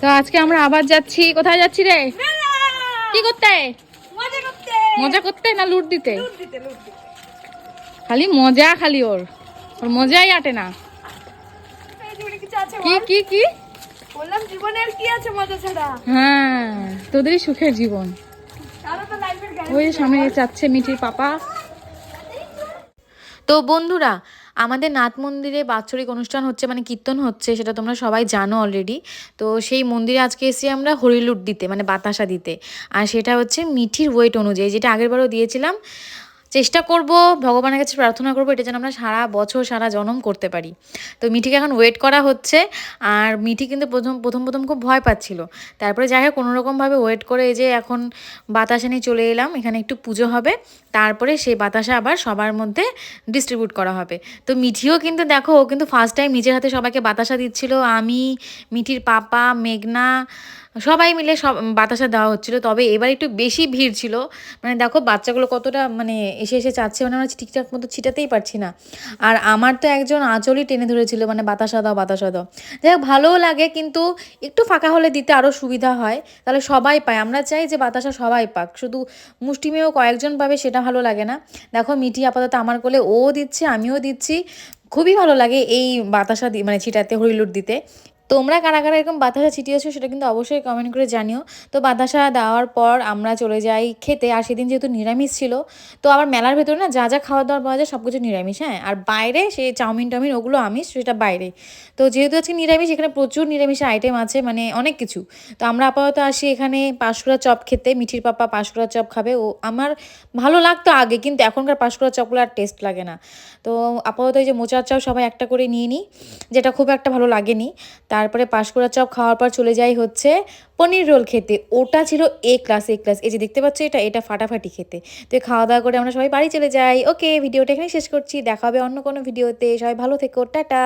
তো আজকে আমরা আবার যাচ্ছি। কোথায় যাচ্ছি রে? কি করতে? মজা করতে না লুট দিতে? খালি মজা, খালি ওর ওর মজাই আটে না। কি কি কি বললাম জীবনে আর কি আছে মজা ছাড়া? হ্যাঁ, তোদেরই সুখের জীবন। ওই সামনে যাচ্ছে মিঠির পাপা। তো বন্ধুরা, আমাদের নাথ মন্দিরে বাৎসরিক অনুষ্ঠান হচ্ছে, মানে কীর্তন হচ্ছে, সেটা তোমরা সবাই জানো অলরেডি। তো সেই মন্দিরে আজকে এসেছি আমরা হরিলুট দিতে, মানে বাতাসা দিতে। আর সেটা হচ্ছে মিঠির ওয়েট অনুযায়ী, যেটা আগেরবারও দিয়েছিলাম। চেষ্টা করব, ভগবানের কাছে প্রার্থনা করবো এটা যেন আমরা সারা বছর সারা জনম করতে পারি। তো মিঠিকে এখন ওয়েট করা হচ্ছে। আর মিঠি কিন্তু প্রথম প্রথম প্রথম খুব ভয় পাচ্ছিল। তারপরে যাই হোক কোনোরকমভাবে ওয়েট করে এই যে এখন বাতাসা নিয়ে চলে এলাম। এখানে একটু পুজো হবে, তারপরে সেই বাতাসা আবার সবার মধ্যে ডিস্ট্রিবিউট করা হবে। তো মিঠিও কিন্তু দেখো, ও কিন্তু ফার্স্ট টাইম নিজের হাতে সবাইকে বাতাসা দিচ্ছিল। আমি, মিঠির পাপা, মেঘনা, সবাই মিলে সব বাতাসা দেওয়া হচ্ছিল। তবে এবার একটু বেশি ভিড় ছিল। মানে দেখো বাচ্চাগুলো কতটা মানে এসে এসে চাচ্ছে, মানে আমরা ঠিকঠাক মতো ছিটাতেই পারছি না। আর আমার তো একজন আঁচলই টেনে ধরেছিল, মানে বাতাসা দাও বাতাসা দাও। যাই হোক ভালোও লাগে, কিন্তু একটু ফাঁকা হলে দিতে আরও সুবিধা হয়, তাহলে সবাই পায়। আমরা চাই যে বাতাসা সবাই পাক, শুধু মুষ্টিমেয় কয়েকজন পাবে সেটা ভালো লাগে না। দেখো মিঠি আপাতত আমার কোলে, ও দিচ্ছে আমিও দিচ্ছি। খুবই ভালো লাগে এই বাতাসা মানে ছিটাতে, হরিলুট দিতে। তোমরা কারা কারা এরকম বাতাসা ছিটিয়েছো সেটা কিন্তু অবশ্যই কমেন্ট করে জানিও। তো বাতাসা দেওয়ার পর আমরা চলে যাই খেতে। আর সেদিন যেহেতু নিরামিষ ছিল, তো আবার মেলার ভেতরে না যা যা খাওয়া দাওয়ার পাওয়া যায় সব কিছু নিরামিষ, হ্যাঁ। আর বাইরে সেই চাউমিন টাউমিন ওগুলো আমিষ, সেটা বাইরে। তো যেহেতু আজকে নিরামিষ, এখানে প্রচুর নিরামিষের আইটেম আছে, মানে অনেক কিছু। তো আমরা আপাতত আসি এখানে পাঁশকুড়া চপ খেতে। মিঠির পাপা পাঁশকুড়া চপ খাবে। ও আমার ভালো লাগতো আগে, কিন্তু এখনকার পাঁশকুড়া চপগুলো আর টেস্ট লাগে না। তো আপাতত এই যে মোচার চপ সবাই একটা করে নিয়ে নিই, যেটা খুব একটা ভালো লাগেনি। তারপরে পাঁশকুড়া চপ খাওয়ার পর চলে যাই হচ্ছে পনির রোল খেতে। ওটা ছিল এ ক্লাস, এ ক্লাস। এই যে দেখতে পাচ্ছ, এটা এটা ফাটাফাটি খেতে। তো খাওয়া দাওয়া করে আমরা সবাই বাড়ি চলে যাই। ওকে, ভিডিওটা এখানে শেষ করছি। দেখা হবে অন্য কোনো ভিডিওতে। সবাই ভালো থেকো, টাটা।